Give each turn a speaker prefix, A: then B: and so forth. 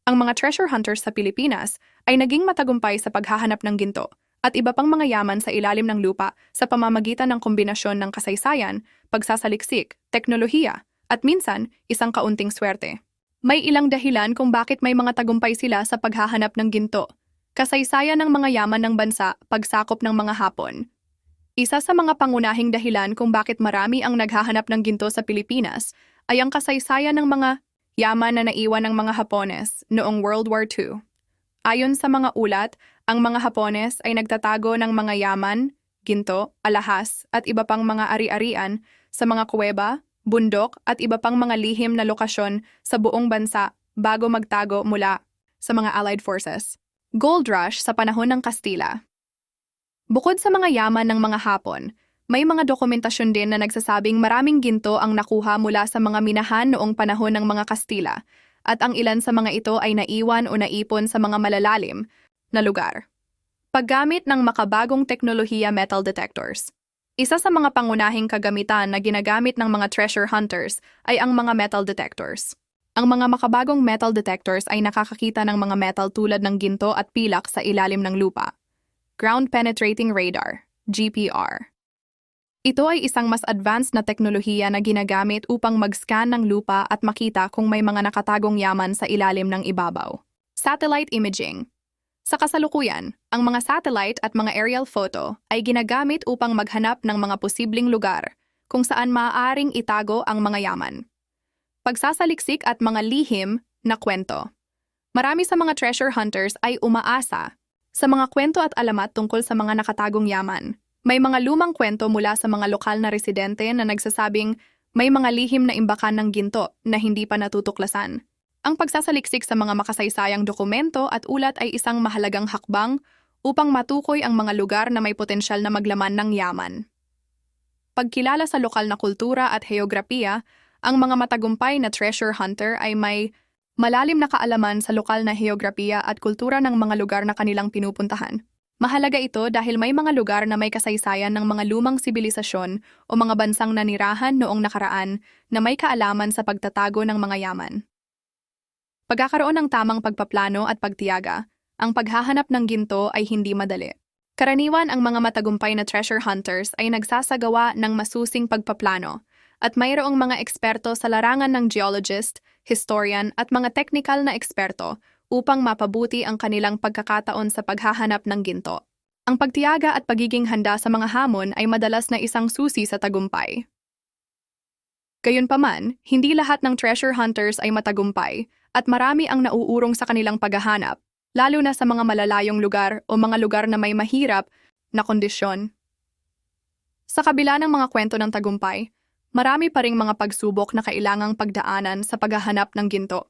A: Ang mga treasure hunters sa Pilipinas ay naging matagumpay sa paghahanap ng ginto at iba pang mga yaman sa ilalim ng lupa sa pamamagitan ng kombinasyon ng kasaysayan, pagsasaliksik, teknolohiya, at minsan, isang kaunting swerte. May ilang dahilan kung bakit may mga tagumpay sila sa paghahanap ng ginto. Kasaysayan ng mga yaman ng bansa, pagsakop ng mga Hapon. Isa sa mga pangunahing dahilan kung bakit marami ang naghahanap ng ginto sa Pilipinas ay ang kasaysayan ng mga yaman na naiwan ng mga Hapones noong World War II. Ayon sa mga ulat, ang mga Hapones ay nagtatago ng mga yaman, ginto, alahas at iba pang mga ari-arian sa mga kuweba, bundok at iba pang mga lihim na lokasyon sa buong bansa bago magtago mula sa mga Allied Forces. Gold Rush sa panahon ng Kastila. Bukod sa mga yaman ng mga Hapon, may mga dokumentasyon din na nagsasabing maraming ginto ang nakuha mula sa mga minahan noong panahon ng mga Kastila, at ang ilan sa mga ito ay naiwan o naipon sa mga malalalim na lugar. Paggamit ng makabagong teknolohiya metal detectors. Isa sa mga pangunahing kagamitan na ginagamit ng mga treasure hunters ay ang mga metal detectors. Ang mga makabagong metal detectors ay nakakakita ng mga metal tulad ng ginto at pilak sa ilalim ng lupa. Ground Penetrating Radar, GPR. Ito ay isang mas advanced na teknolohiya na ginagamit upang mag-scan ng lupa at makita kung may mga nakatagong yaman sa ilalim ng ibabaw. Satellite Imaging. Sa kasalukuyan, ang mga satellite at mga aerial photo ay ginagamit upang maghanap ng mga posibleng lugar kung saan maaaring itago ang mga yaman. Pagsasaliksik at mga lihim na kwento. Marami sa mga treasure hunters ay umaasa sa mga kwento at alamat tungkol sa mga nakatagong yaman. May mga lumang kwento mula sa mga lokal na residente na nagsasabing may mga lihim na imbakan ng ginto na hindi pa natutuklasan. Ang pagsasaliksik sa mga makasaysayang dokumento at ulat ay isang mahalagang hakbang upang matukoy ang mga lugar na may potensyal na maglaman ng yaman. Pagkilala sa lokal na kultura at heograpiya, ang mga matagumpay na treasure hunter ay may malalim na kaalaman sa lokal na heograpiya at kultura ng mga lugar na kanilang pinupuntahan. Mahalaga ito dahil may mga lugar na may kasaysayan ng mga lumang sibilisasyon o mga bansang nanirahan noong nakaraan na may kaalaman sa pagtatago ng mga yaman. Pagkakaroon ng tamang pagpaplano at pagtiyaga, ang paghahanap ng ginto ay hindi madali. Karaniwan ang mga matagumpay na treasure hunters ay nagsasagawa ng masusing pagpaplano at mayroong mga eksperto sa larangan ng geologist, historian at mga technical na eksperto upang mapabuti ang kanilang pagkakataon sa paghahanap ng ginto. Ang pagtiyaga at pagiging handa sa mga hamon ay madalas na isang susi sa tagumpay. Gayunpaman, hindi lahat ng treasure hunters ay matagumpay at marami ang nauurong sa kanilang paghahanap, lalo na sa mga malalayong lugar o mga lugar na may mahirap na kondisyon. Sa kabila ng mga kwento ng tagumpay, marami pa ring mga pagsubok na kailangang pagdaanan sa paghahanap ng ginto.